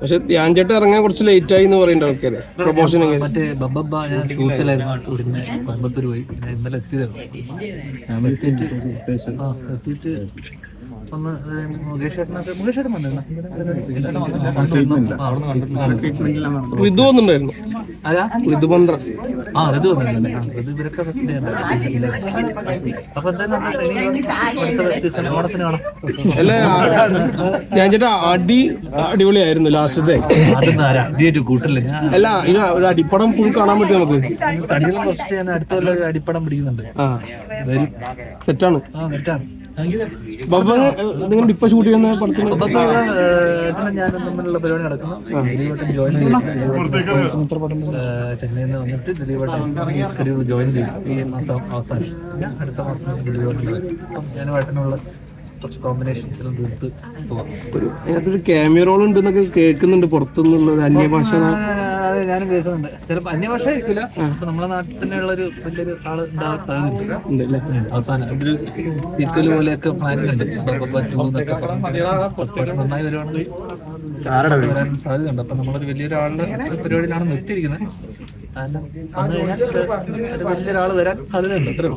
പക്ഷെ ധ്യാൻ ചേട്ടൻ ഇറങ്ങാൻ കുറച്ച് ലേറ്റ് ആയി എന്ന് പറയുന്നുണ്ട് ആൾക്കാര്. പ്രൊമോഷൻ മറ്റേ ബബ്ബ ഞാൻ ഷൂട്ടിലായിരുന്നു, പിന്നെ കോയമ്പത്തൂർ പോയി, പിന്നെ ഇന്നലെ എത്തിയതായിരുന്നു. എത്തിയിട്ട് ഒന്ന് മുകേഷ് ചേട്ടൻ വന്നിരുന്നു. ഋതു വന്നിട്ടുണ്ടായിരുന്നു. ആരാ? ഋതു പന്ത്ര. ഋതു വന്നിരുന്നല്ലേ? ഋതു ഇവരൊക്കെ ഫസ്റ്റ് അപ്പൊ എന്തായാലും അടുത്ത സീസൺ ഓണത്തിന് കാണാം. അല്ല ഞാൻ ചേട്ടാ അടിപൊളിയായിരുന്നു ലാസ്റ്റത്തെ. അതൊന്നും ആരാ അടിയായിട്ട് കൂട്ടല്ലേ? അല്ല ഇനി ഒരു അടിപ്പടം ഫുൾ കാണാൻ പറ്റും നമുക്ക്. തടികളും കുറച്ച് ഞാൻ അടുത്ത കൊല്ലം ഒരു അടിപ്പടം പിടിക്കുന്നുണ്ട്. വരും. സെറ്റാണ്. സെറ്റാണ്. ബബ്ബ നിങ്ങൾ ഇപ്പൊ ഷൂട്ട് ചെയ്യുന്ന പടത്തിന് ഞാനും തമ്മിലുള്ള പരിപാടി നടക്കുന്നു. ദിലീപേട്ടൻ ജോയിൻ ചെയ്യും. ചെന്നൈയിൽ നിന്ന് വന്നിട്ട് ദിലീപേട്ടൻ ഈ സ്കെഡ്യൂൾ ജോയിൻ ചെയ്യും ഈ മാസം അവസാനം. പിന്നെ അടുത്ത മാസം ദിലീപേട്ടൻ വരും. അപ്പം ഞാനുമായിട്ടുള്ള കുറച്ച് കോമ്പിനേഷൻസിലും തീർത്ത് പോകാം. അതിനകത്തൊരു ക്യാമിയ റോൾ ഉണ്ടെന്നൊക്കെ കേൾക്കുന്നുണ്ട് പുറത്തുനിന്നുള്ള ഒരു അന്യഭാഷ. അതെ ഞാനും കേൾക്കുന്നുണ്ട്. ചിലപ്പോൾ അന്യഭാഷ ആയിരിക്കില്ല, അപ്പൊ നമ്മളെ നാട്ടിൽ തന്നെയുള്ള ഒരു വലിയൊരു ആള് ഉണ്ടാവാൻ സാധ്യതയുണ്ട്. അവസാനം ഒരു സീക്വൽ പോലെയൊക്കെ പ്ലാനിങ് ഉണ്ട്. നന്നായി വരുവാണെങ്കിൽ വരാൻ സാധ്യതയുണ്ട്. അപ്പൊ നമ്മളൊരു വലിയൊരാളുടെ പരിപാടിയിലാണ് നിർത്തിയിരിക്കുന്നത്. കാരണം വന്നു കഴിഞ്ഞാൽ വലിയൊരാൾ വരാൻ സാധ്യതയുണ്ട്. അത്രയും